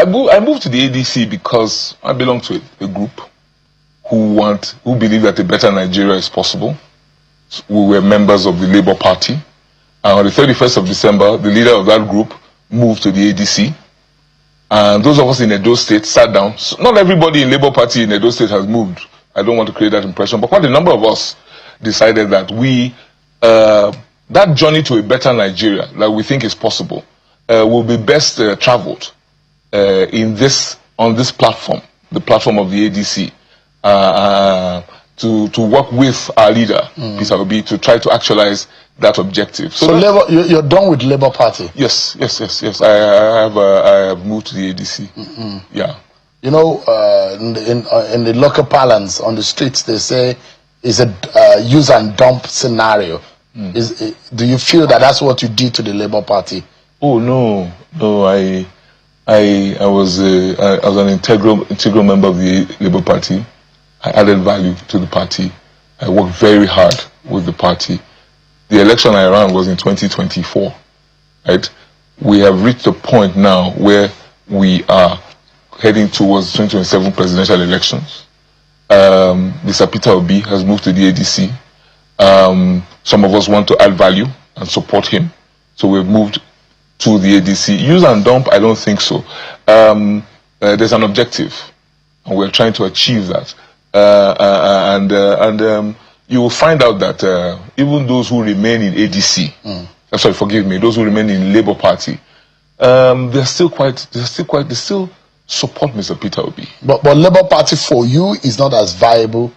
I moved to the ADC because I belong to a group who believe that a better Nigeria is possible. We were members of the Labour Party. And on the 31st of December, the leader of that group moved to the ADC. And those of us in Edo State sat down. So not everybody in Labour Party in Edo State has moved. I don't want to create that impression. But quite a number of us decided that that journey to a better Nigeria that we think is possible will be best traveled on this platform, the platform of the ADC, to work with our leader, Peter Obi, to try to actualize that objective. So Labour, you're done with Labour Party? Yes. I have moved to the ADC. Yeah. You know, in the local parlance on the streets, they say it's a use and dump scenario. Do you feel that that's what you did to the Labour Party? Oh no. I was an integral member of the Labour Party. I added value to the party. I worked very hard with the party. The election I ran was in 2024, right? We have reached a point now where we are heading towards 2027 presidential elections. Mr. Peter Obi has moved to the ADC. Some of us want to add value and support him. So we've moved to the ADC. Use and dump, I don't think so. There's an objective, and we're trying to achieve that. You will find out that even those who remain in ADC, sorry, forgive me, those who remain in Labour Party, they still support Mr. Peter Obi. But Labour Party for you is not as viable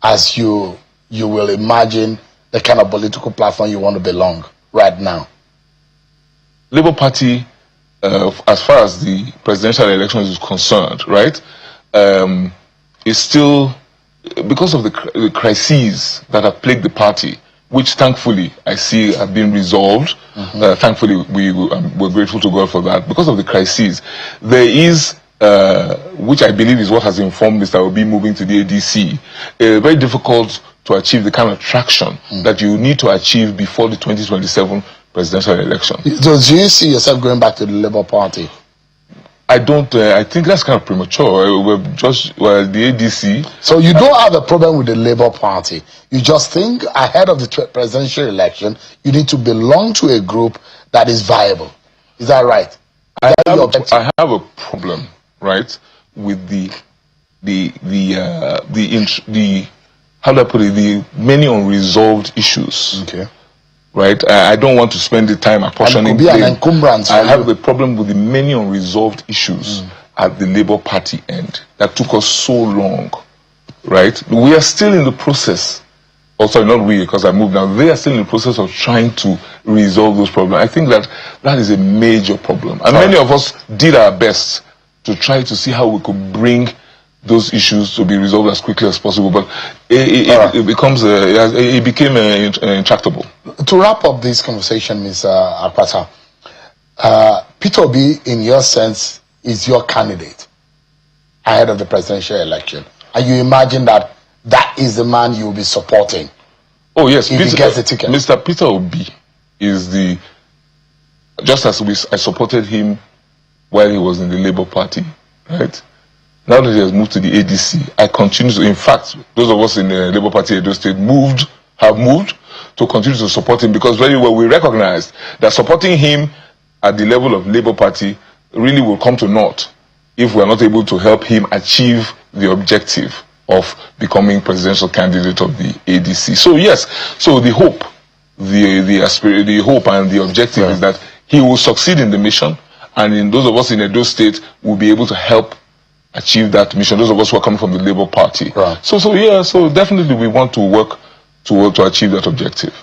as you will imagine the kind of political platform you want to belong right now. Labour Party, as far as the presidential elections is concerned, right, is still, because of the crises that have plagued the party, which thankfully I see have been resolved. Thankfully, we're grateful to God for that. Because of the crises, there is, which I believe is what has informed Mr. Obi moving to the ADC, very difficult to achieve the kind of traction that you need to achieve before the 2027 presidential election. So do you see yourself going back to the Labour Party? I don't. I think that's kind of premature. We're the ADC. So you don't have a problem with the Labour Party. You just think ahead of the presidential election, you need to belong to a group that is viable. Is that right? I have a problem, right, with the how do I put it? The many unresolved issues. Okay. Right, I don't want to spend the time apportioning blame. An encumbrance. I have a problem with the many unresolved issues at the Labour Party end that took us so long. Right, we are still in the process. Oh, sorry, not we, because I moved now. They are still in the process of trying to resolve those problems. I think that is a major problem, and many of us did our best to try to see how we could bring those issues to be resolved as quickly as possible, but it became intractable. To wrap up this conversation, Ms. Akpata, Peter Obi, in your sense, is your candidate ahead of the presidential election, and you imagine that is the man you will be supporting. Oh yes, if he gets the ticket. Mr. Peter Obi is just as I supported him while he was in the Labour Party, right? Now that he has moved to the ADC, I continue to, in fact, those of us in the Labour Party Edo State have moved to continue to support him, because very well we recognize that supporting him at the level of Labour Party really will come to naught if we are not able to help him achieve the objective of becoming presidential candidate of the ADC. So yes, so the hope, the hope and the objective is that he will succeed in the mission, and in those of us in Edo State will be able to help achieve that mission, those of us who are coming from the Labour Party. Right. So definitely we want to work to achieve that objective.